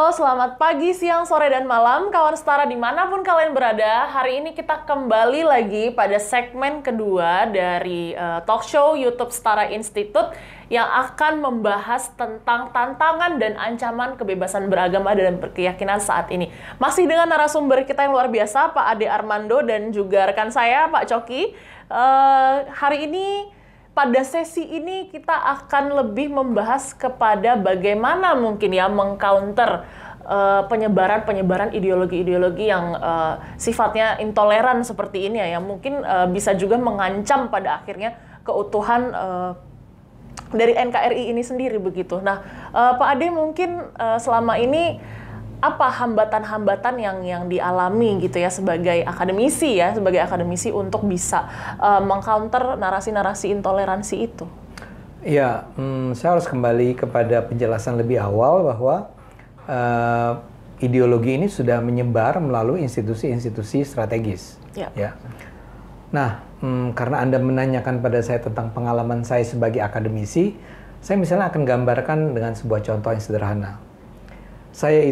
Halo, selamat pagi, siang, sore, dan malam, kawan setara dimanapun kalian berada. Hari ini kita kembali lagi pada segmen kedua dari talk show YouTube Setara Institute yang akan membahas tentang tantangan dan ancaman kebebasan beragama dan berkeyakinan saat ini. Masih dengan narasumber kita yang luar biasa, Pak Ade Armando, dan juga rekan saya, Pak Coki. Hari ini, pada sesi ini kita akan lebih membahas kepada bagaimana mungkin ya mengcounter penyebaran ideologi-ideologi yang sifatnya intoleran seperti ini ya, yang mungkin bisa juga mengancam pada akhirnya keutuhan dari NKRI ini sendiri begitu. Nah, Pak Ade mungkin selama ini apa hambatan-hambatan yang dialami gitu ya sebagai akademisi untuk bisa mengcounter narasi-narasi intoleransi itu? Ya, saya harus kembali kepada penjelasan lebih awal bahwa ideologi ini sudah menyebar melalui institusi-institusi strategis. Ya. Nah, karena Anda menanyakan pada saya tentang pengalaman saya sebagai akademisi, saya misalnya akan gambarkan dengan sebuah contoh yang sederhana. Saya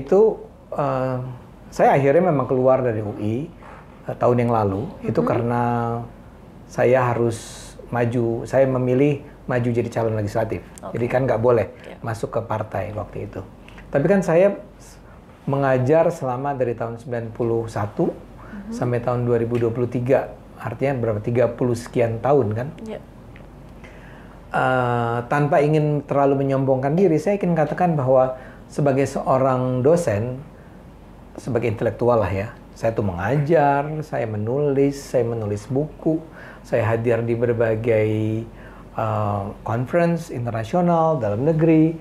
akhirnya memang keluar dari UI tahun yang lalu, itu karena saya harus maju, saya memilih maju jadi calon legislatif. Jadi kan nggak boleh masuk ke partai waktu itu. Tapi kan saya mengajar selama dari tahun 91 sampai tahun 2023, artinya berapa? 30 sekian tahun kan? Tanpa ingin terlalu menyombongkan diri, saya ingin katakan bahwa sebagai seorang dosen, sebagai intelektual lah ya, saya tuh mengajar, saya menulis buku, saya hadir di berbagai conference internasional, dalam negeri,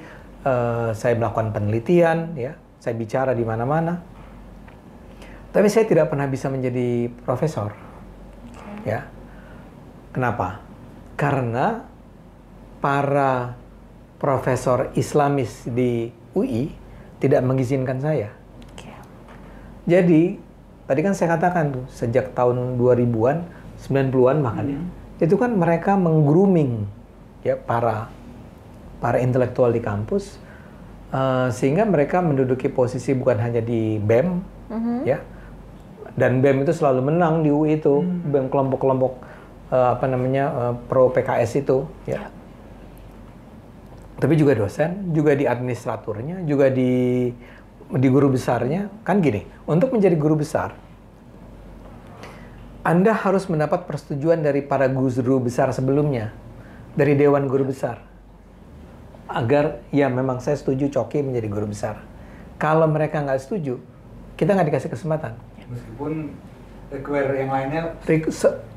saya melakukan penelitian, ya, saya bicara di mana-mana. Tapi saya tidak pernah bisa menjadi profesor, ya. Kenapa? Karena para profesor Islamis di UI tidak mengizinkan saya. Jadi, tadi kan saya katakan tuh, sejak tahun 2000-an, 90-an bahkan ya, itu kan mereka meng-grooming ya, para intelektual di kampus, sehingga mereka menduduki posisi bukan hanya di BEM, ya, dan BEM itu selalu menang di UI itu, BEM kelompok-kelompok pro PKS itu, ya. Tapi juga dosen, juga di administraturnya, juga di guru besarnya. Kan gini, untuk menjadi guru besar, Anda harus mendapat persetujuan dari para guru besar sebelumnya, dari Dewan Guru Besar, agar ya memang saya setuju Coki menjadi guru besar. Kalau mereka nggak setuju, kita nggak dikasih kesempatan. Meskipun yang lainnya,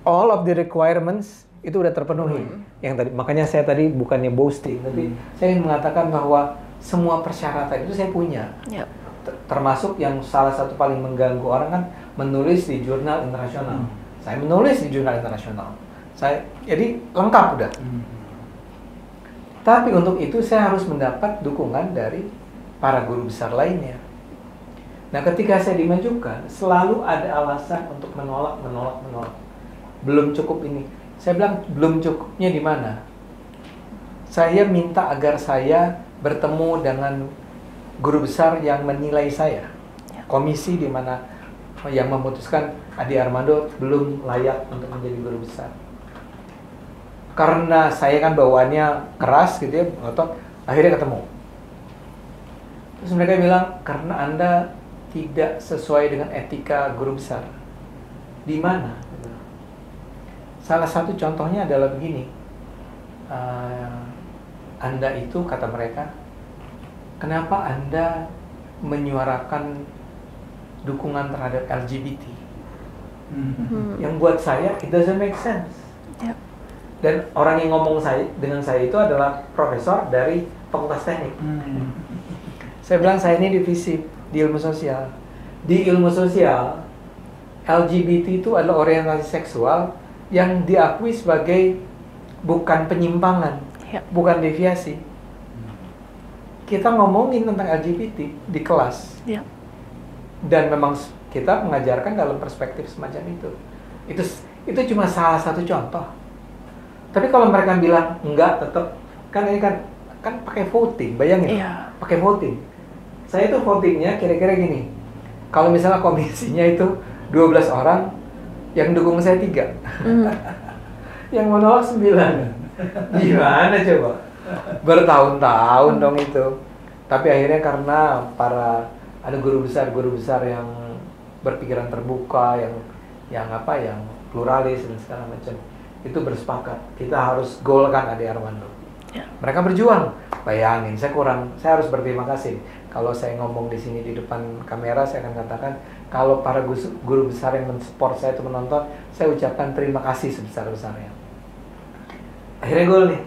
all of the requirements itu udah terpenuhi. Yang tadi, makanya saya tadi bukannya boasting, tapi saya ingin mengatakan bahwa semua persyaratan itu saya punya. Termasuk yang salah satu paling mengganggu orang kan menulis di jurnal internasional. Saya menulis di jurnal internasional. Jadi lengkap udah. Tapi untuk itu saya harus mendapat dukungan dari para guru besar lainnya. Nah, ketika saya dimajukan, selalu ada alasan untuk menolak. Belum cukup ini. Saya bilang, belum cukupnya di mana? Saya minta agar saya bertemu dengan guru besar yang menilai saya. Komisi di mana yang memutuskan Ade Armando belum layak untuk menjadi guru besar. Karena saya kan bawaannya keras gitu ya, ngotot, akhirnya ketemu. Terus mereka bilang, karena Anda tidak sesuai dengan etika guru besar. Di mana? Salah satu contohnya adalah begini. Anda itu, kata mereka, kenapa Anda menyuarakan dukungan terhadap LGBT? Yang buat saya, it doesn't make sense. Dan orang yang ngomong dengan saya itu adalah profesor dari Fakultas Teknik. Saya bilang, saya ini divisi di ilmu sosial. Di ilmu sosial, LGBT itu adalah orientasi seksual yang diakui sebagai bukan penyimpangan, bukan deviasi. Kita ngomongin tentang LGBT di kelas, dan memang kita mengajarkan dalam perspektif semacam itu. Itu cuma salah satu contoh. Tapi kalau mereka bilang enggak, tetap kan ini kan pakai voting, bayangin, pakai voting. Saya tuh votingnya kira-kira gini. Kalau misalnya komisinya itu 12 orang, yang dukung saya 3. Yang menolak 9. Gimana coba? Bertahun-tahun dong itu. Tapi akhirnya karena ada guru besar yang berpikiran terbuka, yang pluralis dan segala macam, itu bersepakat kita harus golkan Ade Armando. Ya. Mereka berjuang. Bayangin, saya harus berterima kasih. Kalau saya ngomong di sini di depan kamera, saya akan katakan kalau para guru besar yang mensupport saya itu menonton, saya ucapkan terima kasih sebesar-besarnya. Akhirnya gol nih.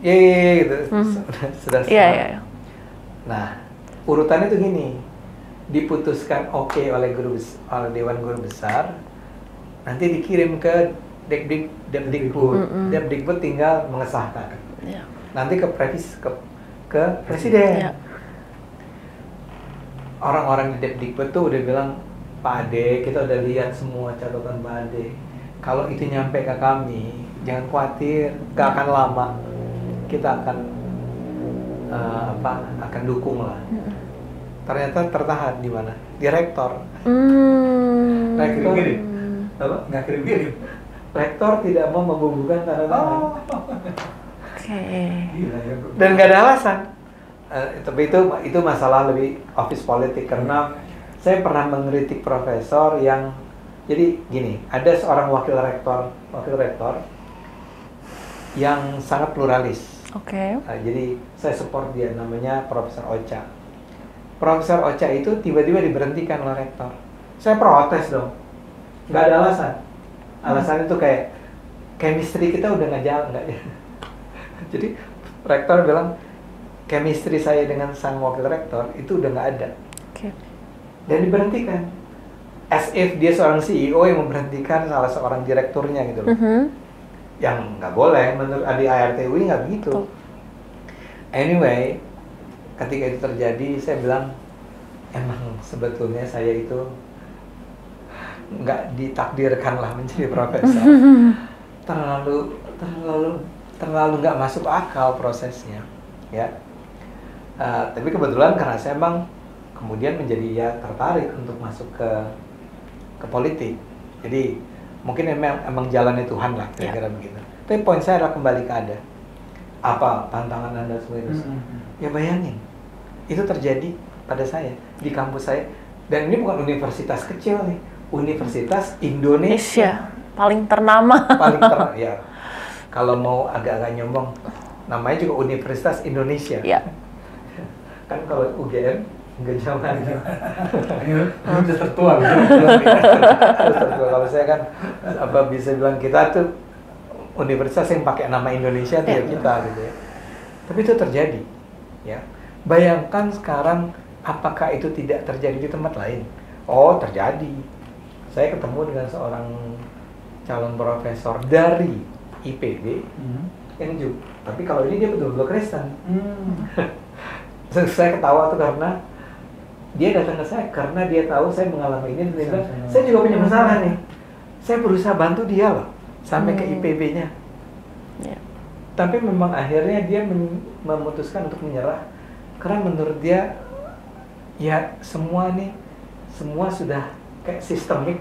Yeay gitu. Sudah. Iya. Nah, urutannya tuh gini. Diputuskan oke oleh Dewan Guru Besar, nanti dikirim ke Depdikbud. Depdikbud tinggal mengesahkan. Yeah. Nanti ke presiden. Yeah. Orang-orang di Depdikbud tuh udah bilang, Pak Ade, kita udah lihat semua catatan Pak Ade. Kalau itu nyampe ke kami, jangan khawatir, gak akan lama. Kita akan akan dukung lah. Ternyata tertahan di mana? Di rektor. Rektor nggak kirim. Rektor tidak mau membubuhkan tanda tangan. Dan nggak ada alasan. Tapi itu masalah lebih office politik karena saya pernah mengkritik profesor yang jadi gini, ada seorang wakil rektor yang sangat pluralis. Jadi saya support dia, namanya Profesor Ocha. Profesor Ocha itu tiba-tiba diberhentikan oleh rektor. Saya protes dong. Nggak ada alasan. Alasan itu kayak chemistry kita udah nggak jalan. Jadi rektor bilang chemistry saya dengan sang wakil rektor itu udah nggak ada. Dan diberhentikan. As if dia seorang CEO yang memberhentikan salah seorang direkturnya gitu loh. Yang nggak boleh, menurut di ARTUI nggak begitu. Anyway, ketika itu terjadi, saya bilang, emang sebetulnya saya itu nggak ditakdirkan lah menjadi profesor. Terlalu nggak masuk akal prosesnya, ya. Tapi kebetulan karena saya emang kemudian menjadi tertarik untuk masuk ke politik. Jadi mungkin emang jalannya Tuhan lah, kira-kira begitu. Tapi poin saya adalah kembali ke Anda. Apa tantangan Anda semua itu? Ya bayangin, itu terjadi pada saya, di kampus saya. Dan ini bukan universitas kecil nih, Universitas Indonesia. Paling ternama. Ya. Kalau mau agak-agak nyombong, namanya juga Universitas Indonesia. Ya. Kan kalau UGM, nggak zaman. Ini udah tertua. Kalau saya kan bisa bilang kita tuh universitas yang pakai nama Indonesia tuh ya kita gitu ya. Tapi itu terjadi, ya. Bayangkan sekarang apakah itu tidak terjadi di tempat lain? Oh, terjadi. Saya ketemu dengan seorang calon profesor dari IPB yang juga. Tapi kalau ini dia betul-betul Kristen. Saya ketawa tuh karena dia datang ke saya karena dia tahu saya mengalami ini dan dia bilang, saya juga punya masalah nih. Saya berusaha bantu dia loh sampai ke IPB-nya. Tapi memang akhirnya dia memutuskan untuk menyerah karena menurut dia ya semua sudah kayak sistemik.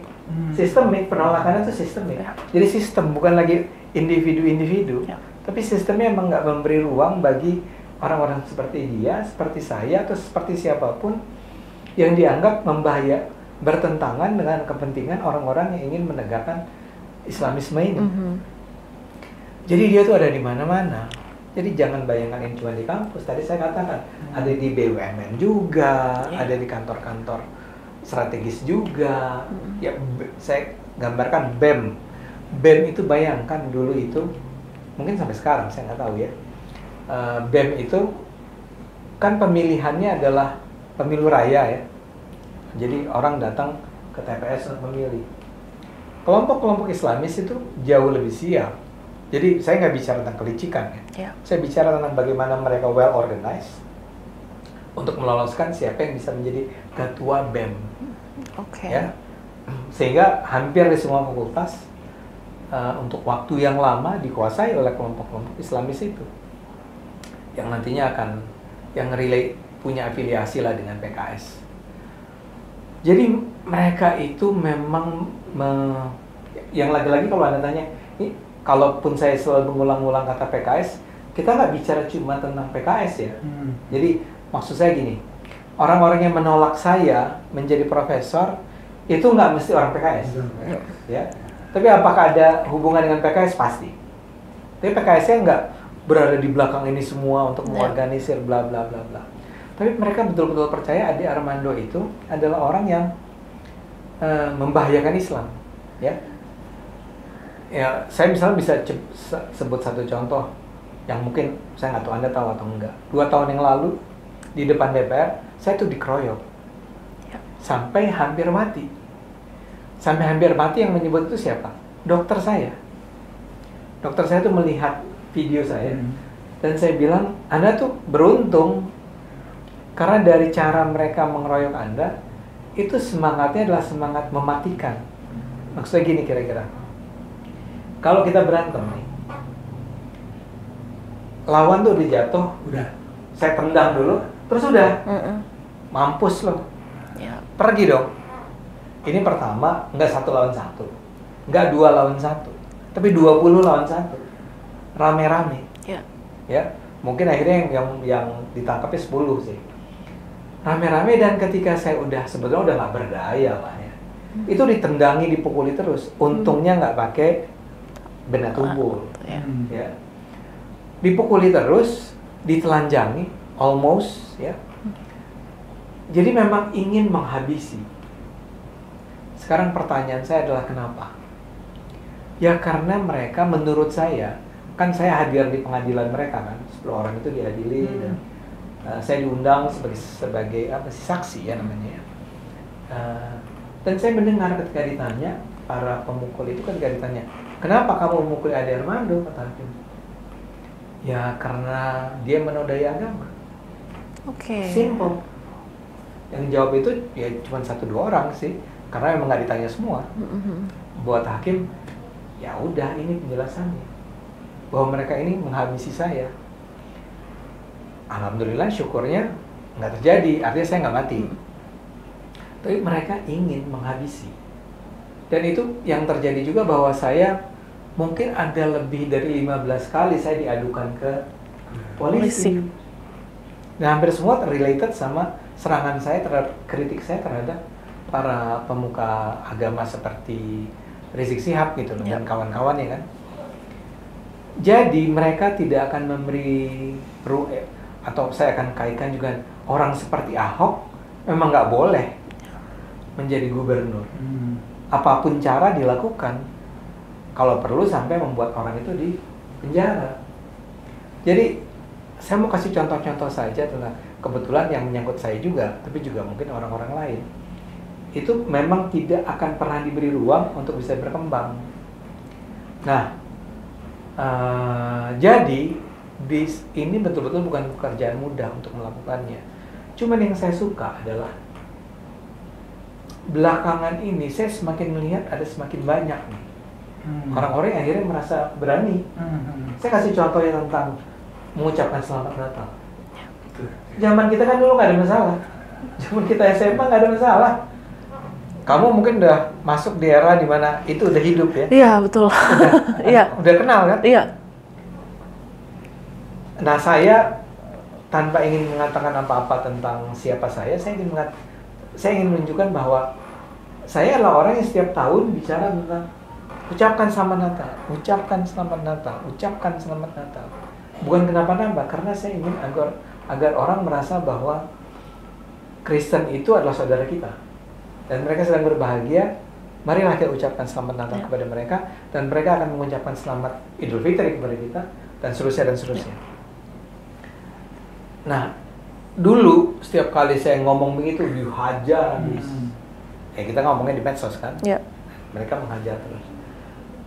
Sistemik, penolakannya itu sistemik. Jadi sistem, bukan lagi individu-individu. Tapi sistemnya emang nggak memberi ruang bagi orang-orang seperti dia, seperti saya, atau seperti siapapun yang dianggap bertentangan dengan kepentingan orang-orang yang ingin menegakkan Islamisme ini. Jadi dia tuh ada di mana-mana. Jadi jangan bayangkan ini cuma di kampus. Tadi saya katakan ada di BUMN juga, ada di kantor-kantor strategis juga. Ya, saya gambarkan BEM. BEM itu bayangkan dulu itu, mungkin sampai sekarang saya nggak tahu ya. BEM itu kan pemilihannya adalah pemilu raya ya. Jadi orang datang ke TPS untuk memilih. Kelompok-kelompok Islamis itu jauh lebih siap. Jadi saya nggak bicara tentang kelicikan ya. Saya bicara tentang bagaimana mereka well organized untuk meloloskan siapa yang bisa menjadi ketua BEM. Ya. Sehingga hampir di semua fakultas untuk waktu yang lama dikuasai oleh kelompok-kelompok Islamis itu. Yang nantinya akan yang relay punya afiliasi lah dengan PKS. Jadi mereka itu memang yang lagi-lagi kalau Anda tanya, ini kalaupun saya selalu mengulang-ulang kata PKS, kita nggak bicara cuma tentang PKS ya. Jadi maksud saya gini, orang-orang yang menolak saya menjadi profesor itu nggak mesti orang PKS, ya. Tapi apakah ada hubungan dengan PKS? Pasti. Tapi PKS-nya nggak berada di belakang ini semua untuk mengorganisir bla bla bla bla. Tapi mereka betul-betul percaya Ade Armando itu adalah orang yang membahayakan Islam, ya. Ya, saya misalnya bisa sebut satu contoh yang mungkin saya nggak tahu Anda tahu atau enggak. 2 tahun yang lalu di depan DPR, saya tuh dikeroyok sampai hampir mati. Sampai hampir mati yang menyebut itu siapa? Dokter saya. Dokter saya tuh melihat video saya dan saya bilang, Anda tuh beruntung. Karena dari cara mereka mengeroyok Anda, itu semangatnya adalah semangat mematikan. Maksudnya gini kira-kira. Kalau kita berantem nih, lawan tuh udah jatuh, saya tendang dulu, terus udah, mampus loh. Pergi dong. Ini pertama, nggak 1 lawan 1, nggak 2 lawan 1, tapi 20 lawan 1. Rame-rame. Ya, mungkin akhirnya yang ditangkapnya 10 sih. Rame-rame, dan ketika saya sebetulnya udah nggak berdaya lah ya, itu ditendangi, dipukuli terus. Untungnya nggak pakai benda tumpul, ya. Dipukuli terus, ditelanjangi, almost, ya. Jadi memang ingin menghabisi. Sekarang pertanyaan saya adalah kenapa? Ya karena mereka, menurut saya, kan saya hadir di pengadilan mereka kan, 10 orang itu diadili dan saya diundang sebagai saksi ya namanya. Dan saya mendengar ketika ditanya, para pemukul itu ketika ditanya, kenapa kamu memukul Ade Armando, kata hakim? Ya karena dia menodai agama. Simple. Yang jawab itu ya cuma 1-2 orang sih, karena memang nggak ditanya semua. Buat hakim, ya udah ini penjelasannya, bahwa mereka ini menghabisi saya. Alhamdulillah, syukurnya nggak terjadi, artinya saya nggak mati. Tapi mereka ingin menghabisi. Dan itu yang terjadi juga, bahwa saya mungkin ada lebih dari 15 kali saya diadukan ke polisi. Nah, hampir semua related sama serangan saya terhadap, kritik saya terhadap para pemuka agama seperti Rizik Syihab gitu loh, dan kawan-kawannya kan. Jadi mereka tidak akan memberi atau saya akan kaitkan juga, orang seperti Ahok memang nggak boleh menjadi gubernur. Apapun cara dilakukan, kalau perlu sampai membuat orang itu di penjara. Jadi saya mau kasih contoh-contoh saja tentang, kebetulan yang menyangkut saya juga, tapi juga mungkin orang-orang lain. Itu memang tidak akan pernah diberi ruang untuk bisa berkembang. Nah, jadi ini betul-betul bukan pekerjaan mudah untuk melakukannya. Cuman yang saya suka adalah belakangan ini saya semakin melihat ada semakin banyak nih orang-orang yang akhirnya merasa berani. Saya kasih contoh yang tentang mengucapkan selamat Natal. Zaman kita kan dulu nggak ada masalah. Zaman kita SMA nggak ada masalah. Kamu mungkin udah masuk di era dimana itu udah hidup ya? Iya, betul. Udah kenal kan? Iya. Nah, saya tanpa ingin mengatakan apa-apa tentang siapa saya ingin menunjukkan bahwa saya adalah orang yang setiap tahun bicara tentang ucapkan selamat Natal, ucapkan selamat Natal, ucapkan selamat Natal. Bukan kenapa-napa, karena saya ingin agar orang merasa bahwa Kristen itu adalah saudara kita. Dan mereka sedang berbahagia, marilah kita ucapkan selamat Natal kepada mereka, dan mereka akan mengucapkan selamat Idul Fitri kepada kita, dan seterusnya dan seterusnya. Nah, dulu setiap kali saya ngomong begitu dihajar habis. Kita ngomongnya di medsos kan. Mereka menghajar terus.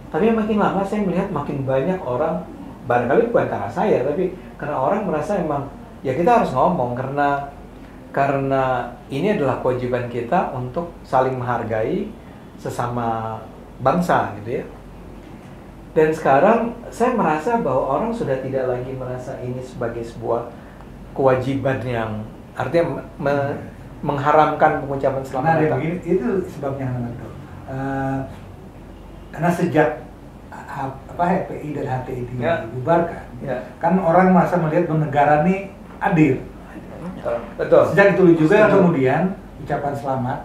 Tapi makin lama saya melihat makin banyak orang, barangkali bukan karena saya, tapi karena orang merasa emang ya kita harus ngomong karena ini adalah kewajiban kita untuk saling menghargai sesama bangsa gitu ya. Dan sekarang saya merasa bahwa orang sudah tidak lagi merasa ini sebagai sebuah kewajiban yang artinya mengharamkan pengucapan selamat Nah, datang. begini, itu sebabnya Nando. Karena sejak HPI dan HTI dibubarkan, kan orang masa melihat bahwa negara ini adil. Betul. Sejak itu juga kemudian ucapan selamat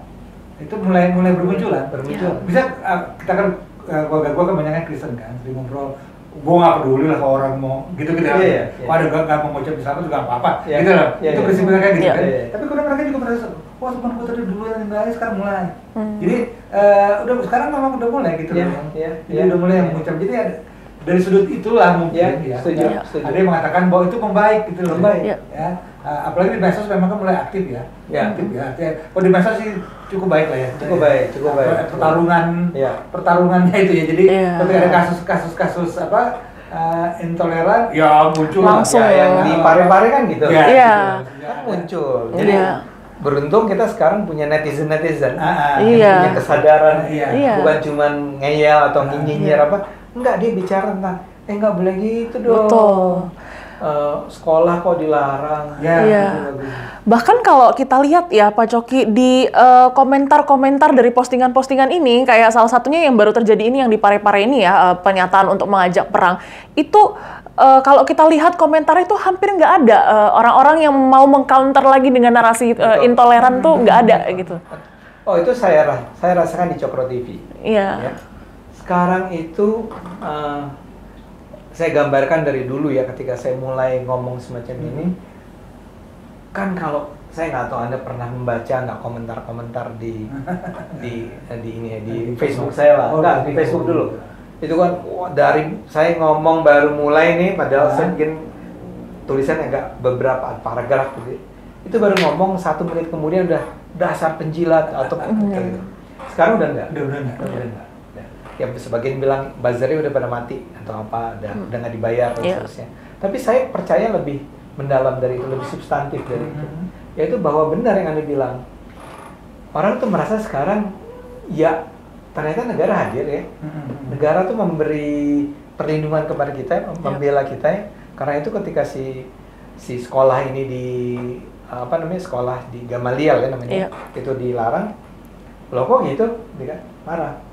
itu mulai bermunculan. Bisa kita kan keluarga gua kan banyaknya Kristen kan, sering ngobrol. Gua nggak peduli lah kalau orang mau gitu kalau ada nggak mau ngucapin selamat juga nggak apa-apa, gitu loh. Itu prinsip mereka gitu kan. Tapi kemudian mereka juga merasa, wah teman gua tadi dulu yang baik sekarang mulai. Jadi udah sekarang memang udah mulai gitu loh. Jadi udah mulai yang mengucap. Jadi ada dari sudut itulah mungkin setuju. Ada yang mengatakan bahwa itu membaik gitu loh. Ya. Apalagi di medsos memang kan mulai aktif ya. Aktif ya. Kalau di medsos sih cukup baik lah ya. Cukup baik. Pertarungannya itu ya. Jadi ketika ada kasus-kasus intoleran ya muncul langsung yang di pare-pare kan gitu. Iya. Kan muncul. Jadi beruntung kita sekarang punya netizen yang punya kesadaran, bukan cuman ngeyel atau nyinyir apa. Enggak, dia bicara tentang enggak boleh gitu dong. Betul. Sekolah kok dilarang. Bahkan kalau kita lihat ya Pak Coki di komentar-komentar dari postingan-postingan ini, kayak salah satunya yang baru terjadi ini yang di Pare-Pare ini ya, pernyataan untuk mengajak perang. Itu kalau kita lihat komentar itu hampir nggak ada orang-orang yang mau meng-counter lagi dengan narasi intoleran tuh nggak ada gitu. Oh, itu saya rasakan di Cokro TV. Iya. Sekarang itu saya gambarkan dari dulu ya, ketika saya mulai ngomong semacam ini, kan kalau saya nggak tahu Anda pernah membaca nggak komentar-komentar di Facebook saya lah, di Facebook dulu. Itu kan dari saya ngomong baru mulai nih, padahal saya bikin tulisan agak beberapa paragraf gitu. Itu baru ngomong 1 menit kemudian udah dasar penjilat atau gitu. Sekarang udah enggak. Ya sebagian bilang buzzernya udah pada mati atau apa, udah nggak dibayar dan seterusnya. Tapi saya percaya lebih mendalam dari itu, lebih substantif dari itu. Yaitu bahwa benar yang Anda bilang, orang tuh merasa sekarang ya ternyata negara hadir ya. Negara tuh memberi perlindungan kepada kita, membela kita ya. Karena itu ketika si sekolah ini sekolah di Gamaliel ya namanya, itu dilarang. Loh kok gitu? Dia marah.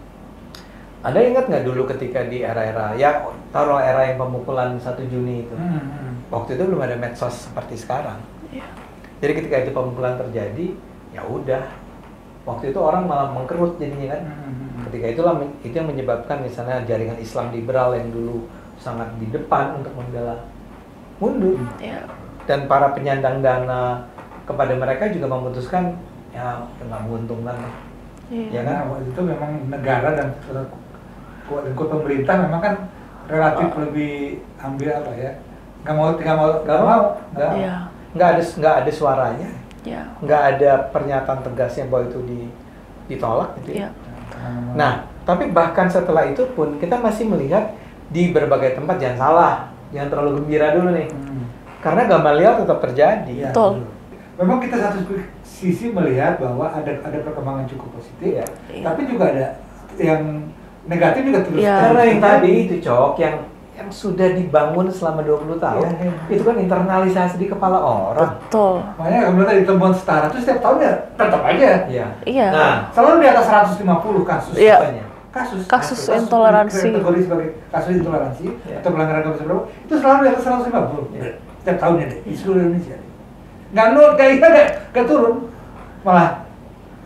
Anda ingat nggak dulu ketika di era-era, ya taruh era yang pemukulan 1 Juni itu, waktu itu belum ada medsos seperti sekarang. Jadi ketika itu pemukulan terjadi, ya udah, waktu itu orang malah mengkerut jadinya kan. Ketika itulah itu yang menyebabkan misalnya jaringan Islam liberal yang dulu sangat di depan untuk membela mundur. Dan para penyandang dana kepada mereka juga memutuskan ya nggak menguntungkan. Ya kan? Waktu itu memang negara dan pemerintah memang kan relatif lebih ambil apa ya, nggak ada suaranya, nggak ada pernyataan tegasnya bahwa itu ditolak gitu. Nah, tapi bahkan setelah itu pun kita masih melihat di berbagai tempat, jangan salah, jangan terlalu gembira dulu nih, karena Gamaliel tetap terjadi. Betul. Memang kita satu sisi melihat bahwa ada perkembangan cukup positif, tapi juga ada yang negatif juga terus. Karena yang tadi itu Cok, yang sudah dibangun selama 20 tahun, itu kan internalisasi di kepala orang. Betul. Makanya kalau tadi temuan setara itu setiap tahun ya tetap aja. Nah, selalu di atas 150 kasus. Kasus intoleransi. Kategori sebagai kasus intoleransi atau pelanggaran kebebasan beragama itu selalu di atas 150 setiap tahunnya deh di seluruh Indonesia. Nggak turun, malah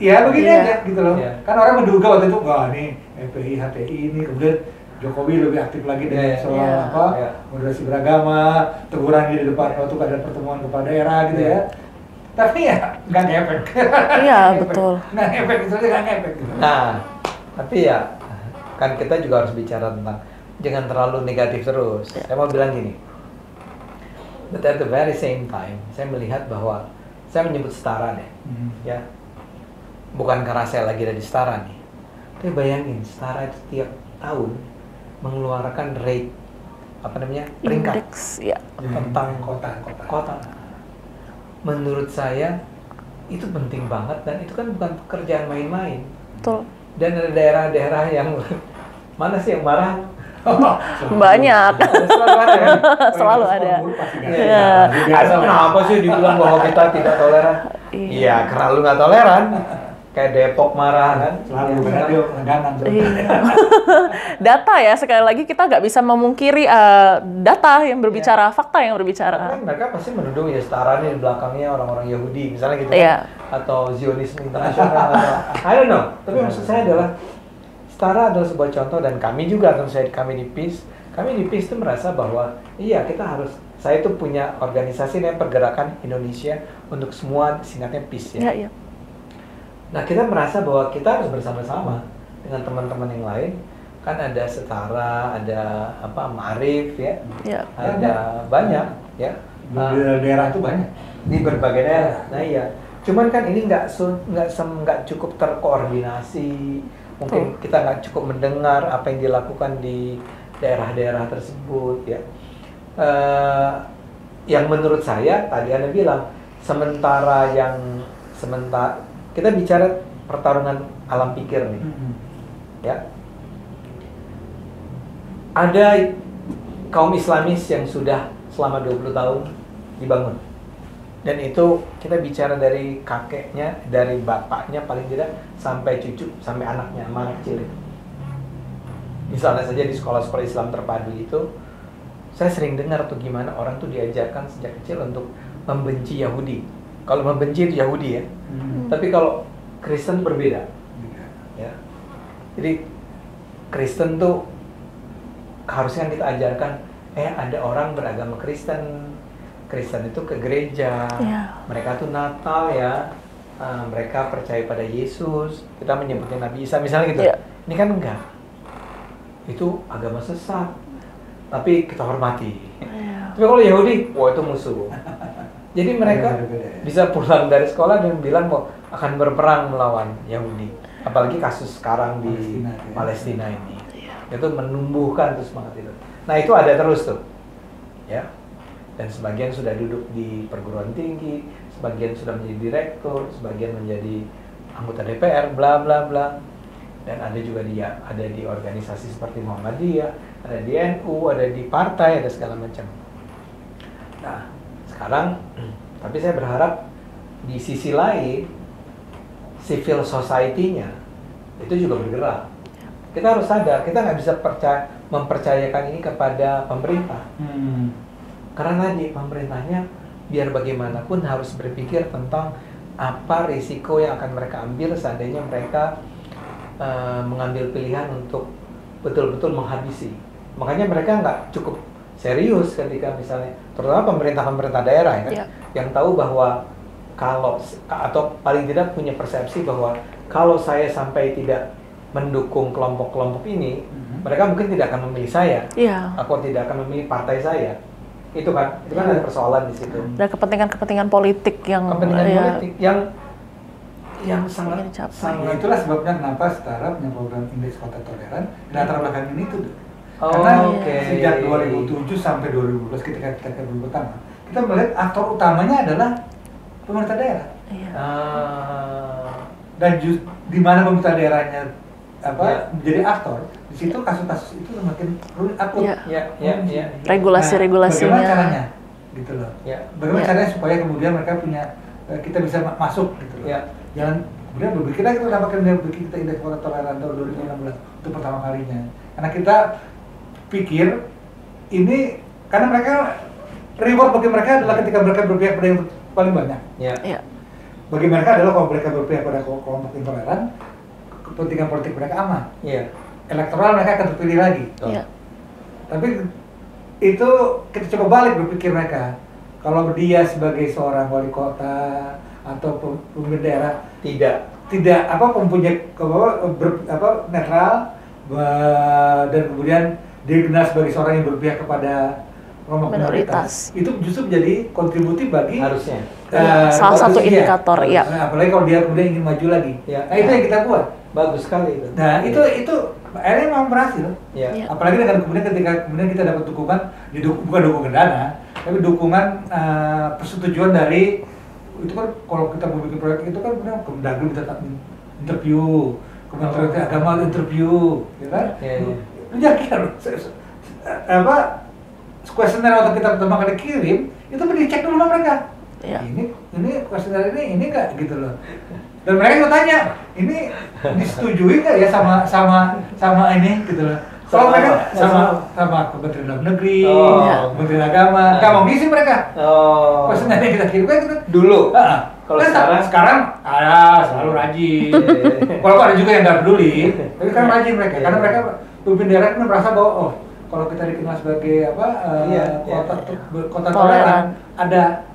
ya begini aja gitu loh. Kan orang menduga waktu itu, wah ini FPI, HTI ini, kemudian Jokowi lebih aktif lagi dengan soal moderasi beragama, teguran di depan waktu ada pertemuan kepala daerah gitu ya. Tapi ya nggak ngefek. Betul. Nggak ngefek, itu aja nggak ngefek gitu. Nah, tapi ya kan kita juga harus bicara tentang jangan terlalu negatif terus. Saya mau bilang gini, but at the very same time, saya melihat bahwa saya menyebut setara deh, ya. Bukan karena saya lagi ada di setara nih. Tapi bayangin, setara itu tiap tahun mengeluarkan rate peringkat Indeks, tentang kota. Menurut saya itu penting banget dan itu kan bukan pekerjaan main-main. Betul. Dan ada daerah-daerah yang mana sih yang marah Banyak. Selalu ada kan? Selalu ada. Iya. Kenapa sih dibilang bahwa kita tidak toleran? Iya, karena lu nggak toleran. Kayak Depok marah kan? Selalu karena dia langganan. Data ya, sekali lagi kita nggak bisa memungkiri data yang berbicara, fakta yang berbicara. Kan mereka pasti menuduh ya setara nih di belakangnya orang-orang Yahudi, misalnya gitu Iya. kan? Atau Zionisme internasional atau I don't know. Tapi maksud saya adalah setara adalah sebuah contoh, dan kami juga, tentu saja kami di PIS itu merasa bahwa iya saya itu punya organisasi namanya Pergerakan Indonesia untuk Semua, singkatnya PIS ya. Iya. Nah, kita merasa bahwa kita harus bersama-sama dengan teman-teman yang lain. Kan ada Setara, ada Ma'arif ya. Iya. Ada banyak ya. Di daerah itu banyak. Di berbagai daerah. Nah, iya. Cuman kan ini nggak cukup terkoordinasi. Mungkin kita nggak cukup mendengar apa yang dilakukan di daerah-daerah tersebut ya. Yang menurut saya tadi Anda bilang sementara kita bicara pertarungan alam pikir nih, ya. Ada kaum Islamis yang sudah selama 20 tahun dibangun, dan itu kita bicara dari kakeknya, dari bapaknya paling tidak sampai cucu, sampai anaknya, anak kecil itu. Misalnya saja di sekolah-sekolah Islam terpadu itu, saya sering dengar tuh gimana orang tuh diajarkan sejak kecil untuk membenci Yahudi. Kalau membenci itu Yahudi ya, tapi kalau Kristen berbeda, ya. Jadi Kristen tuh harusnya kita ajarkan, ada orang beragama Kristen itu ke gereja, mereka tuh Natal ya, mereka percaya pada Yesus, kita menyebutnya Nabi Isa misalnya gitu. Ini kan enggak, itu agama sesat, tapi kita hormati. Tapi kalau Yahudi, wah itu musuh. Jadi mereka bisa pulang dari sekolah dan bilang mau akan berperang melawan Yahudi. Apalagi kasus sekarang di Palestina ini. Itu menumbuhkan tuh semangat itu. Nah itu ada terus tuh, ya. Dan sebagian sudah duduk di perguruan tinggi, sebagian sudah menjadi direktur, sebagian menjadi anggota DPR, bla bla bla. Dan ada juga ada di organisasi seperti Muhammadiyah, ada di NU, ada di partai, ada segala macam. Nah sekarang, tapi saya berharap di sisi lain civil society-nya itu juga bergerak. Kita harus sadar, kita nggak bisa mempercayakan ini kepada pemerintah. Karena tadi pemerintahnya biar bagaimanapun harus berpikir tentang apa risiko yang akan mereka ambil seandainya mereka mengambil pilihan untuk betul-betul menghabisi. Makanya mereka nggak cukup serius ketika misalnya, terutama pemerintah daerah ya kan, yang tahu bahwa atau paling tidak punya persepsi bahwa kalau saya sampai tidak mendukung kelompok-kelompok ini, mereka mungkin tidak akan memilih saya, atau tidak akan memilih partai saya. Itu kan ada persoalan di situ. Ada kepentingan politik yang yang sangat. Itulah sebabnya kenapa Setara punya program indeks kota toleran. Latar belakang ini tuh. Karena sejak 2007 sampai 2012 ketika kita ke pertama, kita melihat aktor utamanya adalah pemerintah daerah. Dan di mana pemerintah daerahnya menjadi aktor, di situ kasus-kasus itu semakin akut. Regulasi-regulasinya. Bagaimana caranya, gitu loh. Bagaimana caranya supaya kemudian mereka kita bisa masuk, gitu loh. Jangan kemudian berpikir kita dapatkan kita indeks kota toleran tahun 2016 untuk pertama kalinya. Karena kita pikir ini karena mereka reward bagi mereka adalah ketika mereka berpihak pada yang paling banyak. Bagi mereka adalah kalau mereka berpihak pada kelompok intoleran, kepentingan politik mereka aman. Elektoral mereka akan terpilih lagi. Tapi itu kita coba balik berpikir mereka. Kalau dia sebagai seorang wali kota atau pemimpin daerah tidak mempunyai netral dan kemudian dia dikenal sebagai seorang yang berpihak kepada kelompok minoritas, itu justru menjadi kontributif bagi harusnya salah satu indikator. Apalagi kalau dia kemudian ingin maju lagi. Nah itu yang kita buat. Bagus sekali itu. Nah itu akhirnya memang berhasil. Apalagi dengan ketika kita dapat dukungan, bukan dukungan dana, tapi dukungan persetujuan dari itu kan kalau kita mau bikin proyek itu kan benar Kemendagri bisa interview, Kementerian Agama interview, ya kan? Lu jangan apa kuesioner waktu kita pertama kali kirim itu dicek dulu sama mereka. Iya. Ini kuesioner ini enggak gitu loh. Dan mereka juga tanya, ini disetujui nggak ya sama ini gitu loh. Kalau mereka sama Kementerian Dalam Negeri, Kementerian Agama, nggak mau ngisi mereka. Kuesioner yang kita kirim itu dulu. Kalau sekarang ada selalu rajin. Walaupun ada juga yang nggak peduli, tapi kan rajin mereka. Karena mereka pemimpin daerah kan merasa bahwa kalau kita dikenal sebagai kota toleran, ada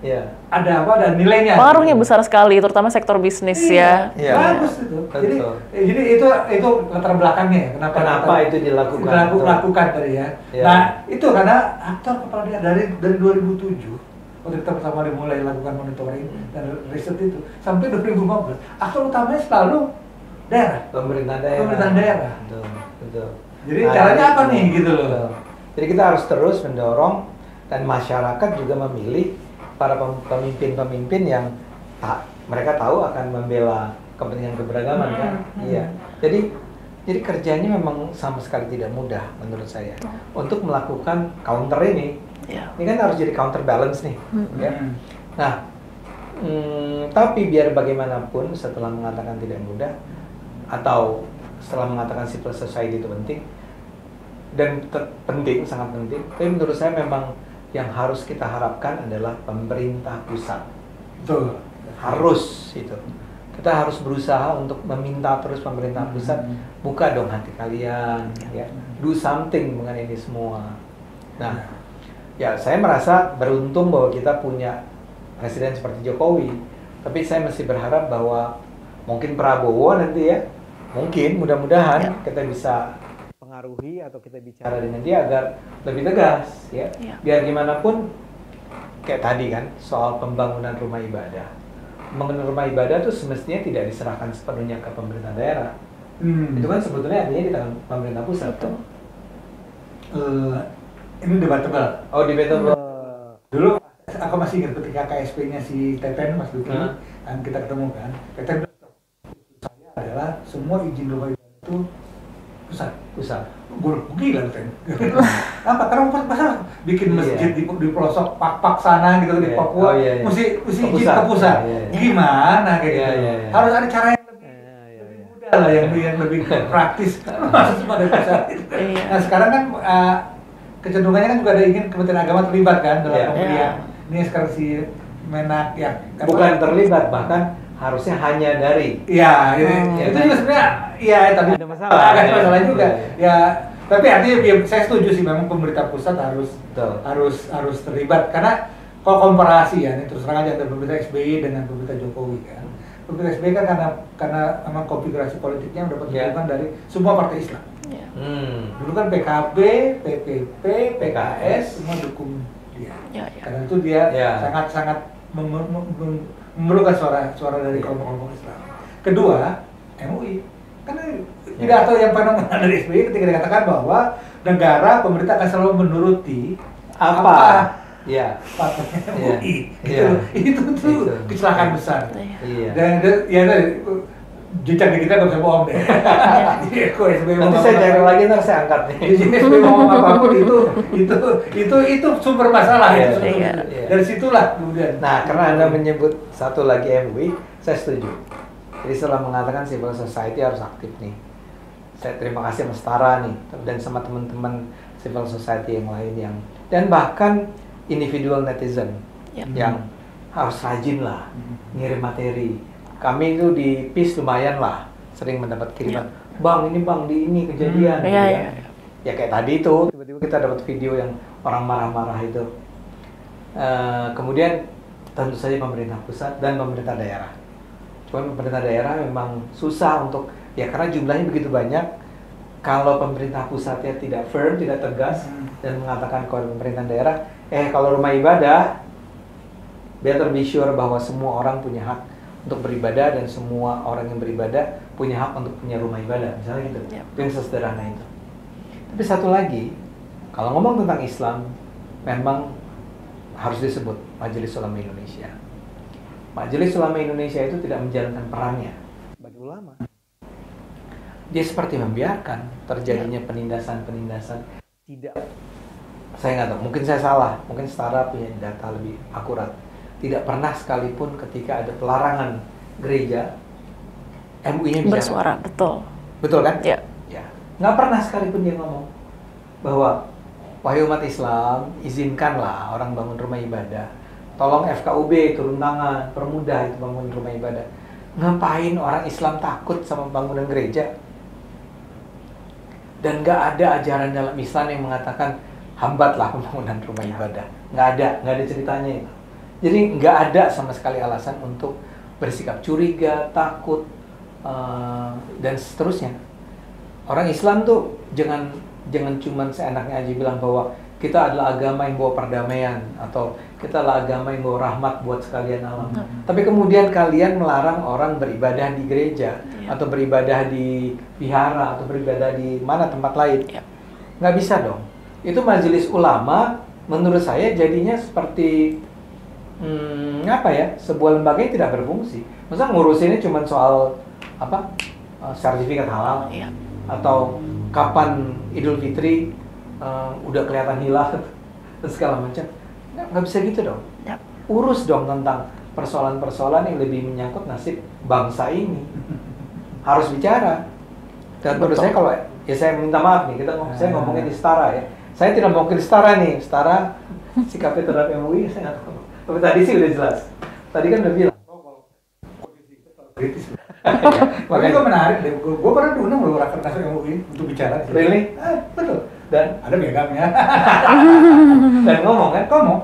nilainya. Pengaruhnya besar sekali, terutama sektor bisnis ya. Bagus itu. Jadi itu latar belakangnya ya. Kenapa itu dilakukan tadi ya. Nah itu karena aktor kepala daerah dari 2007. Waktu kita pertama dimulai lakukan monitoring dan riset itu sampai 2015, aktor utamanya selalu daerah, pemerintahan daerah. Betul. Jadi caranya apa nih gitu loh. Betul. Jadi kita harus terus mendorong dan masyarakat juga memilih para pemimpin-pemimpin yang mereka tahu akan membela kepentingan keberagaman kan. Iya. Jadi kerjanya memang sama sekali tidak mudah menurut saya untuk melakukan counter ini. Ini kan harus jadi counterbalance nih. Ya. Nah, tapi biar bagaimanapun setelah mengatakan tidak mudah atau setelah mengatakan civil society itu penting dan penting, sangat penting, tapi menurut saya memang yang harus kita harapkan adalah pemerintah pusat. Betul. Harus itu. Kita harus berusaha untuk meminta terus pemerintah pusat, buka dong hati kalian, ya, do something mengenai ini semua. Nah, ya saya merasa beruntung bahwa kita punya presiden seperti Jokowi, tapi saya masih berharap bahwa mungkin Prabowo nanti ya, mungkin mudah-mudahan kita bisa pengaruhi atau kita bicara dengan dia agar lebih tegas ya. Biar gimana pun kayak tadi kan soal pembangunan rumah ibadah. Pembangunan rumah ibadah itu semestinya tidak diserahkan sepenuhnya ke pemerintah daerah. Itu kan sebetulnya artinya di tangan pemerintah pusat. Ini debatable. Oh, debatable. Dulu aku masih ingat ketika KSP-nya si Teten Mas Duki, dan kita ketemu kan. Teten saya adalah semua izin rumah ibadah itu pusat. Gue gila Teten. Apa? Karena masa bikin masjid di pelosok pak sana gitu di Papua, mesti izin ke pusat. Gimana kayak gitu? Harus ada cara yang lebih mudah lah, yang lebih praktis. Masuk semua dari pusat. Nah sekarang kan kecenderungannya kan juga ada ingin Kementerian Agama terlibat kan dalam pemberian. Ini sekarang si Menak ya. Bukan terlibat, bahkan harusnya hanya dari. Iya, itu juga sebenarnya tapi ada masalah. Ada masalah juga. Ya, tapi artinya saya setuju sih memang pemerintah pusat harus terlibat karena kalau komparasi ya, ini terus terang aja antara pemerintah SBY dengan pemerintah Jokowi kan. Pemerintah SBY kan karena memang konfigurasi politiknya mendapat dukungan dari semua partai Islam. Dulu kan PKB, PPP, PKS semua dukung dia. Karena itu dia sangat memerlukan suara dari kelompok-kelompok Islam. Kedua, MUI. Karena tidak tahu yang fenomenal dari SBY ketika dikatakan bahwa negara pemerintah akan selalu menuruti apa MUI. Itu kecelakaan besar. Dan jejak kita nggak bisa bohong deh. Nanti saya cari lagi, ntar saya angkat nih. Jadi SBY ngomong apapun itu sumber masalah. Dari situlah kemudian. Nah, karena Anda menyebut satu lagi MUI, saya setuju. Jadi setelah mengatakan civil society harus aktif nih. Saya terima kasih sama Setara nih dan sama teman-teman civil society yang lain dan bahkan individual netizen yang harus rajin lah ngirim materi. Kami itu di PIS lumayan lah sering mendapat kiriman, bang di ini kejadian gitu kan. Ya kayak tadi itu tiba-tiba kita dapat video yang orang marah-marah itu. Kemudian tentu saja pemerintah pusat dan pemerintah daerah. Cuman pemerintah daerah memang susah untuk karena jumlahnya begitu banyak. Kalau pemerintah pusatnya tidak firm, tidak tegas dan mengatakan kepada pemerintah daerah, kalau rumah ibadah better be sure bahwa semua orang punya hak untuk beribadah dan semua orang yang beribadah punya hak untuk punya rumah ibadah, misalnya gitu. Itu yang sesederhana itu. Tapi satu lagi, kalau ngomong tentang Islam, memang harus disebut Majelis Ulama Indonesia. Majelis Ulama Indonesia itu tidak menjalankan perannya bagi ulama. dia seperti membiarkan terjadinya penindasan-penindasan. Tidak, saya nggak tahu, mungkin saya salah, mungkin Setara punya data lebih akurat. Tidak pernah sekalipun ketika ada pelarangan gereja, MUI-nya bicara. Bersuara, betul. Betul kan? Ya. Ya. Nggak pernah sekalipun dia ngomong bahwa wahai umat Islam, izinkanlah orang bangun rumah ibadah. Tolong FKUB turun tangan, permudah itu bangun rumah ibadah. Ngapain orang Islam takut sama bangunan gereja? Dan nggak ada ajaran dalam Islam yang mengatakan hambatlah pembangunan rumah ibadah. Nggak ada ceritanya itu. Jadi nggak ada sama sekali alasan untuk bersikap curiga, takut, dan seterusnya. Orang Islam tuh jangan cuma seenaknya aja bilang bahwa kita adalah agama yang bawa perdamaian atau kita adalah agama yang bawa rahmat buat sekalian alam. Tapi kemudian kalian melarang orang beribadah di gereja atau beribadah di vihara atau beribadah di mana tempat lain. Nggak bisa dong. Itu majelis ulama menurut saya jadinya seperti sebuah lembaga yang tidak berfungsi. Masa ngurusinnya cuma soal sertifikat halal atau kapan Idul Fitri udah kelihatan hilal dan segala macam. Nggak bisa gitu dong. Urus dong tentang persoalan-persoalan yang lebih menyangkut nasib bangsa ini. Harus bicara. Dan menurut saya kalau saya minta maaf nih, saya ngomongin di Setara ya. Saya tidak mau ke Setara nih. Setara sikapnya terhadap MUI saya nggak tahu. Tapi tadi sih udah jelas. Tadi kan udah bilang. Kritis. Makanya gue menarik deh. Gue pernah diundang loh rakernas MUI untuk bicara. Really? Betul. Dan ada piagamnya. Dan ngomong kan? Ngomong.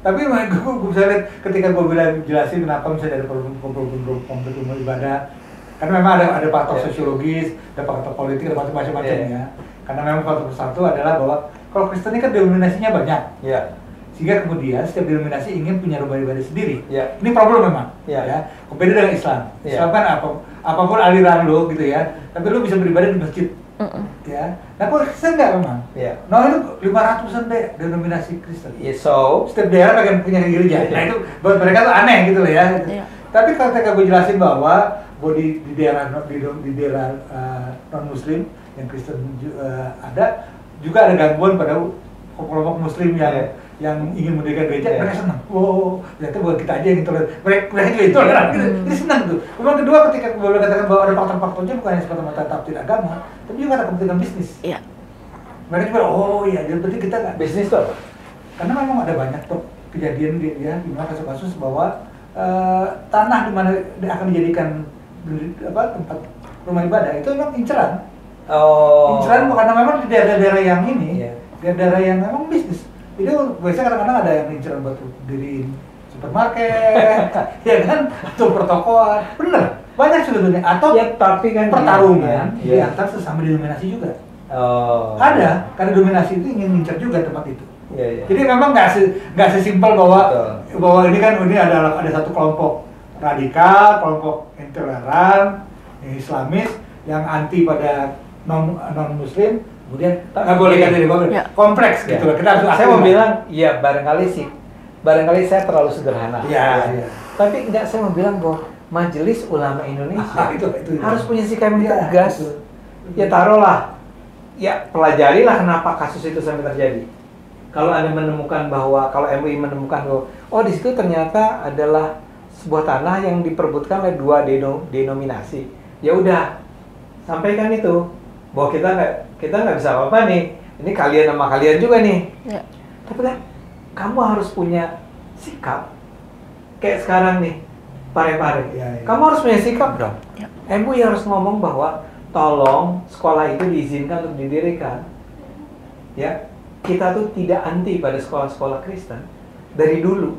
Tapi gue bisa lihat ketika gue bilang jelasin kenapa misalnya ada konflik rumah ibadah. Karena memang ada faktor sosiologis, ada faktor politik, ada faktor macam-macam ya. Karena memang faktor satu adalah bahwa kalau Kristen ini kan denominasinya banyak. Sehingga kemudian setiap denominasi ingin punya rumah ibadah sendiri. Ini problem memang. Ya. Beda dengan Islam. Islam kan apapun aliran lo gitu ya. Tapi lo bisa beribadah di masjid. Ya. Nah, kalau Kristen enggak memang. Nah, itu 500-an deh denominasi Kristen. So setiap daerah pengen punya gereja. Nah, itu buat mereka tuh aneh gitu loh ya. Tapi kalau gue jelasin bahwa di daerah non Muslim yang Kristen ada juga ada gangguan pada kelompok Muslim yang ingin mendirikan gereja, mereka senang. Oh, ternyata bukan kita aja yang intoleran. Mereka juga intoleran gitu. Ini senang tuh. Kemudian kedua, ketika boleh katakan bahwa ada faktor-faktornya bukan hanya semata-mata tafsir agama, tapi juga ada kepentingan bisnis. Mereka juga, oh iya, jadi berarti kita nggak bisnis tuh apa? Karena memang ada banyak tuh kejadian di mana kasus-kasus bahwa tanah di mana akan dijadikan tempat rumah ibadah itu memang inceran. Inceran karena memang di daerah-daerah yang ini, daerah-daerah yang memang bisnis. Jadi biasanya kadang-kadang ada yang inceran buat diriin supermarket, ya kan, atau pertokoan, bener, banyak sebetulnya. Atau tapi kan pertarungan di antar sesama denominasi juga. Ada, karena dominasi itu ingin ngincar juga tempat itu. Jadi memang nggak sesimpel bahwa ini kan ada satu kelompok radikal, kelompok intoleran, yang Islamis, yang anti pada non Muslim, kemudian nggak boleh kompleks gitu loh. Saya mau bilang, barangkali saya terlalu sederhana. Tapi saya mau bilang bahwa Majelis Ulama Indonesia itu harus punya sikap yang tegas. Ya taruhlah, pelajarilah kenapa kasus itu sampai terjadi. Kalau Anda menemukan kalau MUI menemukan bahwa di situ ternyata adalah sebuah tanah yang diperebutkan oleh dua denominasi, ya udah sampaikan itu bahwa kita nggak bisa apa-apa nih, ini kalian sama kalian juga nih. Tapi kan kamu harus punya sikap kayak sekarang nih, pare-pare. Kamu harus punya sikap dong. MUI harus ngomong bahwa tolong sekolah itu diizinkan untuk didirikan. Kita tuh tidak anti pada sekolah-sekolah Kristen dari dulu,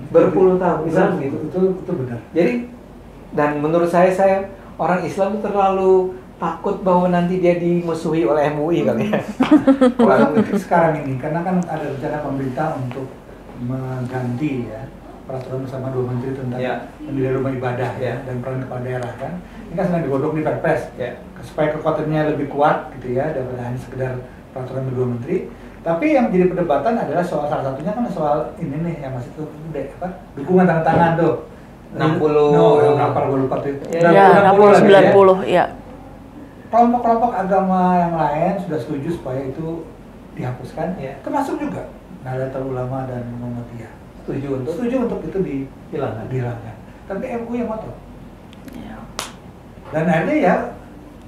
berpuluh tahun, misalnya gitu. Itu benar. Jadi, dan menurut saya orang Islam itu terlalu takut bahwa nanti dia dimusuhi oleh MUI kali ya. Sekarang ini, karena kan ada rencana pemerintah untuk mengganti peraturan bersama dua menteri tentang pendirian rumah ibadah dan peran kepala daerah kan. Ini kan sedang digodok di Perpres supaya kekuatannya lebih kuat gitu ya, daripada hanya sekedar peraturan kedua menteri. Tapi yang jadi perdebatan adalah salah satunya kan soal ini nih yang masih tuh dukungan tanda tangan tuh 60 berapa gue lupa tuh 60 90 ya. kelompok-kelompok agama yang lain sudah setuju supaya itu dihapuskan, termasuk juga Nahdlatul Ulama dan Muhammadiyah setuju untuk itu dihilangkan. Tapi MUI yang ngotot. Dan akhirnya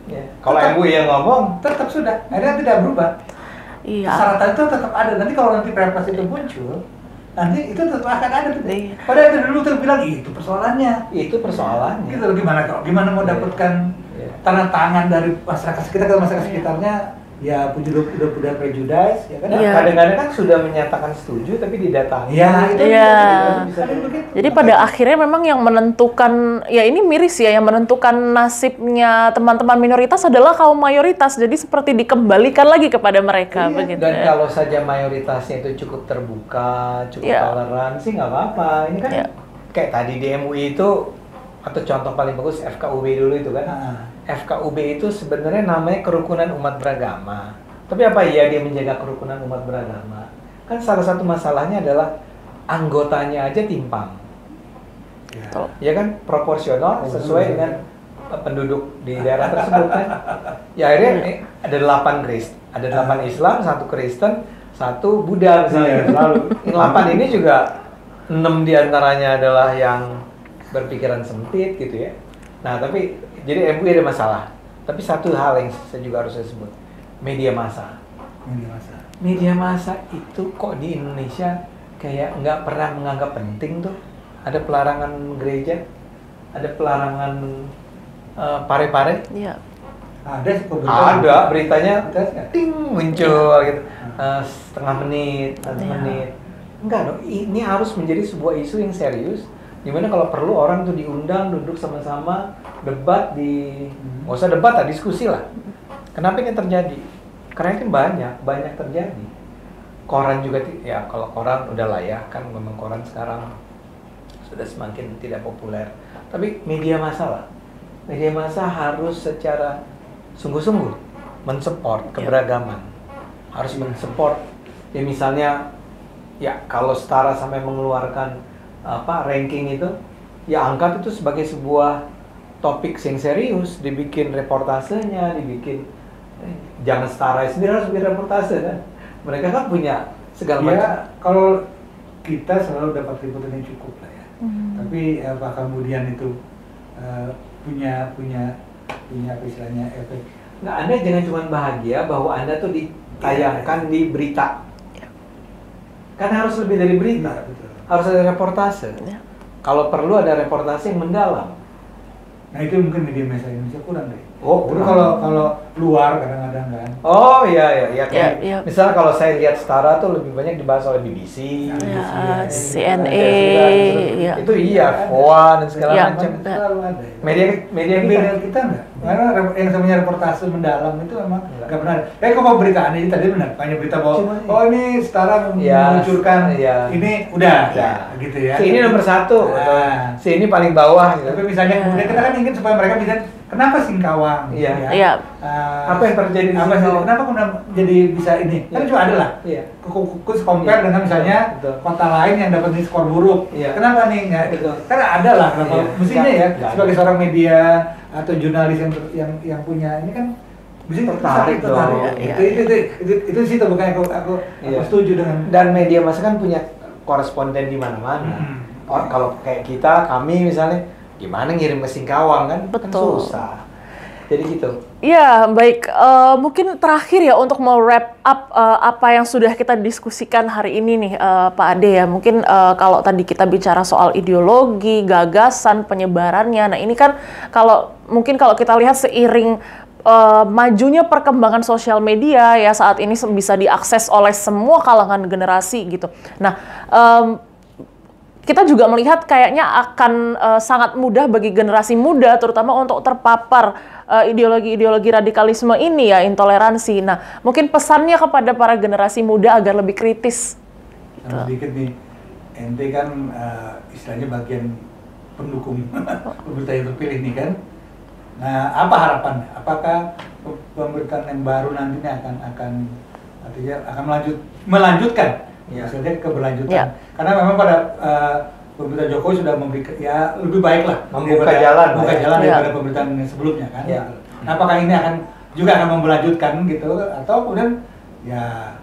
ya kalau MUI yang ngomong tetap sudah, akhirnya tidak berubah. Persyaratan itu tetap ada. Nanti kalau nanti perpres itu muncul, nanti itu tetap akan ada. Padahal itu dulu terbilang itu persoalannya. Gitu loh, gimana mau dapatkan tanda tangan dari masyarakat sekitar ke masyarakat sekitarnya, ya udah punya prejudice, ya kan? Kadang-kadang kan sudah menyatakan setuju tapi didatangi. Jadi pada akhirnya memang yang menentukan, ya ini miris ya, yang menentukan nasibnya teman-teman minoritas adalah kaum mayoritas. Jadi seperti dikembalikan lagi kepada mereka, begitu. Dan kalau saja mayoritasnya itu cukup terbuka, cukup toleran sih nggak apa-apa. Ini kan kayak tadi di MUI itu, atau contoh paling bagus FKUB dulu itu kan. FKUB itu sebenarnya namanya kerukunan umat beragama. Tapi apa iya dia menjaga kerukunan umat beragama? Kan salah satu masalahnya adalah anggotanya aja timpang. Ya kan, proporsional sesuai dengan penduduk di daerah tersebut kan. Ya akhirnya ada 8 Islam, 1 Kristen, 1 Buddha misalnya. Lalu 8 ini juga 6 diantaranya adalah yang berpikiran sempit gitu ya. Nah tapi jadi MUI ada masalah. Tapi satu hal yang saya juga harus sebut, media massa. Media massa itu kok di Indonesia kayak nggak pernah menganggap penting tuh. Ada pelarangan gereja, ada pelarangan pare-pare. Iya. Ada beritanya, ting muncul gitu, setengah menit, 1 menit. Enggak dong, ini harus menjadi sebuah isu yang serius. Dimana kalau perlu orang tuh diundang, duduk sama-sama, debat nggak usah debat lah, diskusi lah. Kenapa ini terjadi? Karena ini banyak terjadi. Koran juga, ya kalau koran udah lah ya, kan memang koran sekarang sudah semakin tidak populer. Tapi media massa harus secara sungguh-sungguh mensupport keberagaman. Harus mensupport, ya misalnya, ya kalau Setara sampai mengeluarkan ranking itu, ya angkat itu sebagai sebuah topik yang serius, dibikin reportasenya, jangan Setara sendiri harus bikin reportase kan. Mereka kan punya segala macam. Kalau kita selalu dapat liputan yang cukup lah ya. Tapi apakah kemudian itu punya apa istilahnya efek? Nggak, Anda jangan cuma bahagia bahwa Anda tuh ditayangkan di berita. Kan harus lebih dari berita. Betul. Harus ada reportase. Kalau perlu ada reportase yang mendalam. Nah itu mungkin media massa Indonesia kurang deh. Kurang. Kalau luar kadang-kadang kan. Oh iya. Misalnya kalau saya lihat Setara tuh lebih banyak dibahas oleh BBC, CNA, itu VOA dan segala macam. Selalu ada. Media kita enggak. Karena yang namanya reportase mendalam itu memang enggak pernah. Kok berita ini tadi benar, banyak berita bahwa ini Setara meluncurkan ini udah gitu ya. Si ini nomor 1, si ini paling bawah gitu. Tapi misalnya kemudian kita kan ingin supaya mereka bisa, kenapa Singkawang? Apa yang terjadi di Singkawang? Kenapa kemudian jadi bisa ini? Kan cuma ada lah. Compare dengan misalnya kota lain yang dapat skor buruk. Kenapa nih? Karena ada lah. Mestinya ya sebagai seorang media atau jurnalis yang punya ini kan bisa tertarik. Itu sih bukan aku setuju dengan. Dan media massa kan punya koresponden di mana-mana. Kalau kayak kami misalnya, gimana ngirim ke Singkawang kan? Betul. Kan susah. Jadi gitu. Ya, baik. Mungkin terakhir ya untuk mau wrap up apa yang sudah kita diskusikan hari ini nih, Pak Ade ya. Mungkin kalau tadi kita bicara soal ideologi, gagasan, penyebarannya. Nah ini kan kalau kita lihat seiring majunya perkembangan sosial media ya saat ini bisa diakses oleh semua kalangan generasi gitu. Nah, kita juga melihat kayaknya akan sangat mudah bagi generasi muda terutama untuk terpapar ideologi-ideologi radikalisme ini ya, intoleransi. Nah, mungkin pesannya kepada para generasi muda agar lebih kritis. Sedikit nih, ente kan istilahnya bagian pendukung pemerintah yang terpilih nih kan. Nah, apa harapannya? Apakah pemerintahan yang baru nantinya akan melanjutkan? Maksudnya keberlanjutan. Karena memang pada pemerintah Jokowi sudah memberikan lebih baik lah membuka jalan daripada pemerintahan sebelumnya kan. Apakah ini akan melanjutkan gitu atau kemudian ya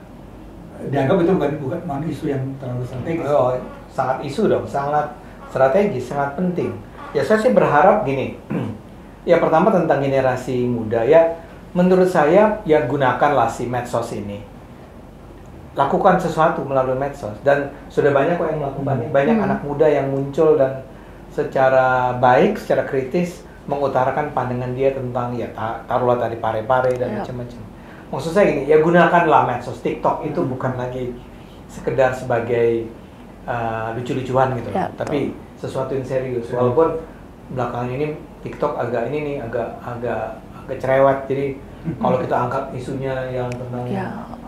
dianggap itu bukan isu yang terlalu strategis? Oh, sangat isu dong, sangat strategis, sangat penting. Ya saya sih berharap gini. Ya pertama tentang generasi muda ya, menurut saya ya gunakanlah si medsos ini. Lakukan sesuatu melalui medsos dan sudah banyak kok yang melakukannya. Banyak anak muda yang muncul dan secara baik, secara kritis mengutarakan pandangan dia tentang ya taruhlah tadi pare-pare dan macam-macam. Maksud saya gini, ya gunakanlah medsos. TikTok itu bukan lagi sekedar sebagai lucu-lucuan gitu, tapi sesuatu yang serius. Walaupun belakangan ini TikTok agak cerewet. Jadi kalau kita angkat isunya yang tentang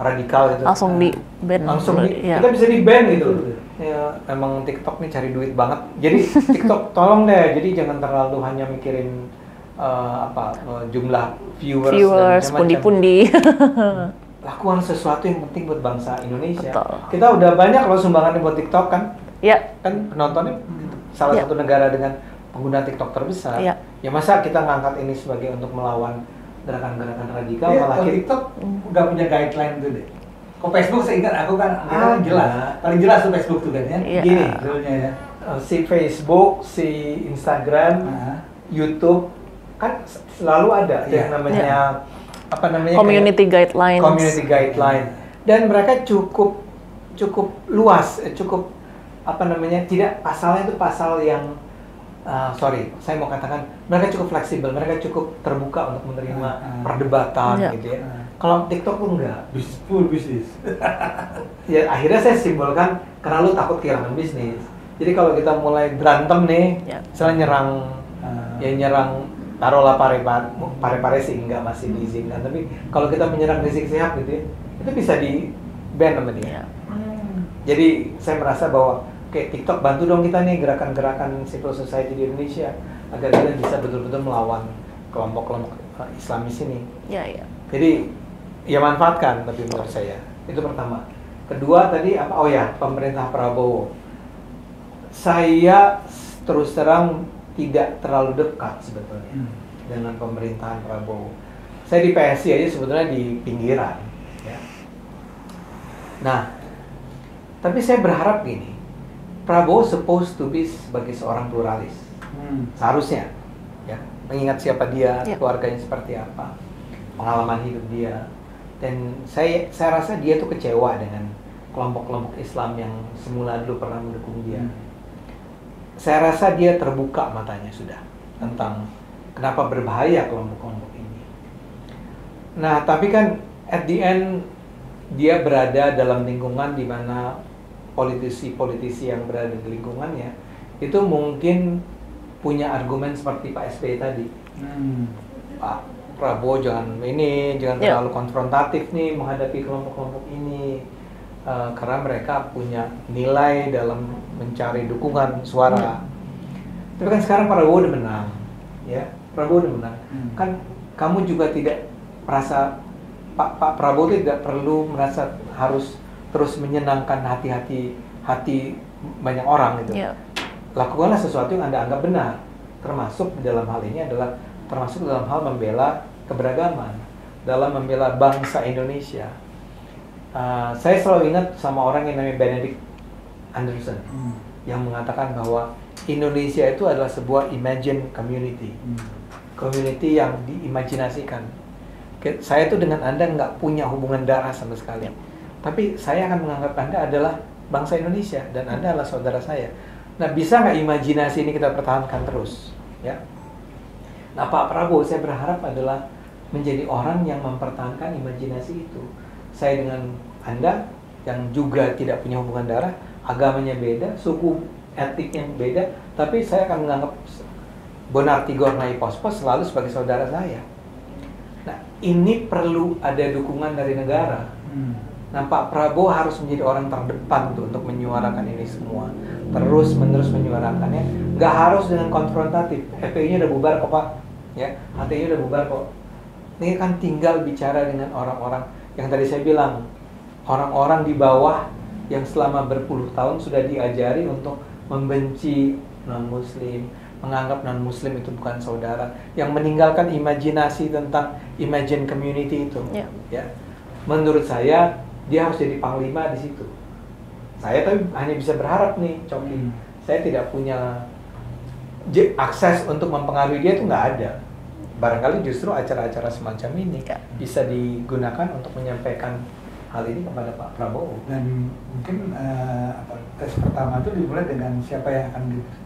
radikal gitu, langsung di ban. Kita bisa di ban gitu. Ya, emang TikTok nih cari duit banget. Jadi TikTok tolong deh. Jadi jangan terlalu hanya mikirin jumlah viewers pundi-pundi. Lakukan sesuatu yang penting buat bangsa Indonesia. Betul. Kita udah banyak loh sumbangannya buat TikTok kan? Iya. Kan penontonnya salah satu negara dengan pengguna TikTok terbesar. Iya. Ya masa kita ngangkat ini sebagai untuk melawan gerakan-gerakan radikal? Malah TikTok udah punya guideline tuh deh. Kok Facebook saya ingat aku kan jelas, paling jelas tuh Facebook tuh kan ya. Gini, ya. Si Facebook, si Instagram, YouTube kan selalu ada yang namanya community guidelines. Community guideline. Dan mereka cukup luas, tidak pasalnya itu pasal yang saya mau katakan mereka cukup fleksibel, mereka cukup terbuka untuk menerima perdebatan gitu ya. Kalau TikTok tuh enggak, full bisnis. Ya akhirnya saya simbolkan karena lu takut kehilangan bisnis. Jadi kalau kita mulai berantem nih, misalnya nyerang taruhlah pare-pare sih enggak masih diizinkan, tapi kalau kita menyerang Rizik Syihab gitu ya, itu bisa di ban sama dia. Jadi saya merasa bahwa TikTok bantu dong kita nih gerakan-gerakan civil society di Indonesia agar kita bisa betul-betul melawan kelompok-kelompok Islamis ini. Iya. Jadi ya manfaatkan, tapi menurut saya itu pertama. Kedua tadi pemerintah Prabowo. Saya terus terang tidak terlalu dekat sebetulnya dengan pemerintahan Prabowo. Saya di PSI aja sebetulnya di pinggiran. Ya. Nah, tapi saya berharap gini, Prabowo supposed to be sebagai seorang pluralis, seharusnya, ya, mengingat siapa dia, keluarganya seperti apa, pengalaman hidup dia, dan saya rasa dia tuh kecewa dengan kelompok-kelompok Islam yang semula dulu pernah mendukung dia. Saya rasa dia terbuka matanya sudah tentang kenapa berbahaya kelompok-kelompok ini. Nah, tapi kan at the end dia berada dalam lingkungan di mana politisi-politisi yang berada di lingkungannya itu mungkin punya argumen seperti Pak SBY tadi. Pak Prabowo jangan terlalu konfrontatif nih menghadapi kelompok-kelompok ini. Karena mereka punya nilai dalam mencari dukungan suara. Tapi kan sekarang Prabowo udah menang, ya. Prabowo udah menang. Kan kamu juga tidak merasa Pak Prabowo tidak perlu merasa harus terus menyenangkan hati banyak orang gitu. Lakukanlah sesuatu yang Anda anggap benar. Termasuk dalam hal ini adalah dalam hal membela keberagaman, dalam membela bangsa Indonesia. Saya selalu ingat sama orang yang namanya Benedict Anderson yang mengatakan bahwa Indonesia itu adalah sebuah imagined community, community yang diimajinasikan. Saya tuh dengan Anda nggak punya hubungan darah sama sekali, tapi saya akan menganggap Anda adalah bangsa Indonesia dan Anda adalah saudara saya. Nah, bisa nggak imajinasi ini kita pertahankan terus, ya? Nah, Pak Prabowo saya berharap adalah menjadi orang yang mempertahankan imajinasi itu. Saya dengan Anda yang juga tidak punya hubungan darah, agamanya beda, suku etiknya beda, tapi saya akan menganggap Bonar Tigor Nai Pospos selalu sebagai saudara saya. Nah, ini perlu ada dukungan dari negara. Nah, Pak Prabowo harus menjadi orang terdepan untuk menyuarakan ini semua, terus-menerus menyuarakannya. Nggak harus dengan konfrontatif. FPI-nya udah bubar kok Pak, ya, HTI-nya udah bubar kok. Ini kan tinggal bicara dengan orang-orang yang tadi saya bilang, orang-orang di bawah yang selama berpuluh tahun sudah diajari untuk membenci non-muslim, menganggap non-muslim itu bukan saudara, yang meninggalkan imajinasi tentang imagine community itu. Ya. Menurut saya dia harus jadi panglima di situ. Saya tapi hanya bisa berharap nih, Coki. Saya tidak punya akses untuk mempengaruhi dia, itu nggak ada. Barangkali justru acara-acara semacam ini bisa digunakan untuk menyampaikan hal ini kepada Pak Prabowo. Dan mungkin tes pertama itu dimulai dengan siapa yang akan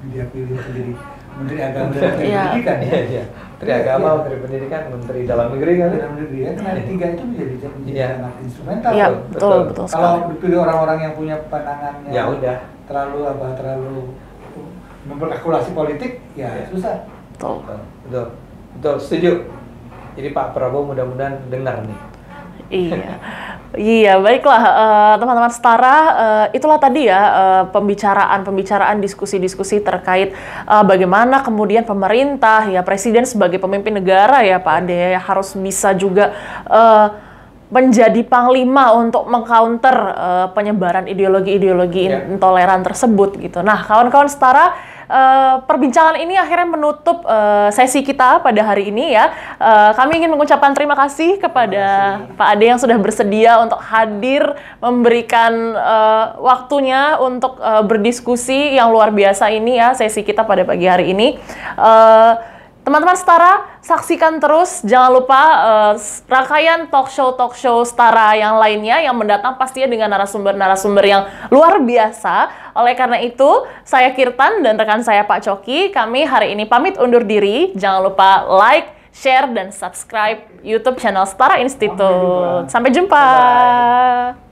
dia pilih menjadi Menteri Agama dan Menteri Pendidikan. Iya. Menteri Agama, Menteri Pendidikan, Menteri Dalam Negeri kan. Dalam Negeri ya, karena tiga itu menjadi sangat instrumental. Iya, betul Kalau dipilih orang-orang yang punya pandangannya ya udah terlalu memperkalkulasi politik, ya susah. Betul, setuju. Jadi Pak Prabowo mudah-mudahan dengar nih. Iya, baiklah teman-teman Setara, itulah tadi ya pembicaraan diskusi-diskusi terkait bagaimana kemudian pemerintah ya Presiden sebagai pemimpin negara ya Pak Ade harus bisa juga menjadi panglima untuk mengcounter penyebaran ideologi-ideologi intoleran tersebut gitu. Nah, kawan-kawan Setara, perbincangan ini akhirnya menutup sesi kita pada hari ini ya. Kami ingin mengucapkan terima kasih kepada Pak Ade yang sudah bersedia untuk hadir, memberikan waktunya untuk berdiskusi yang luar biasa ini ya, sesi kita pada pagi hari ini. Teman-teman Setara, saksikan terus, jangan lupa rangkaian talk show Setara yang lainnya yang mendatang pastinya dengan narasumber-narasumber yang luar biasa. Oleh karena itu, saya Kirtan dan rekan saya Pak Coki, kami hari ini pamit undur diri. Jangan lupa like, share, dan subscribe YouTube channel Setara Institute. Sampai jumpa. Bye-bye.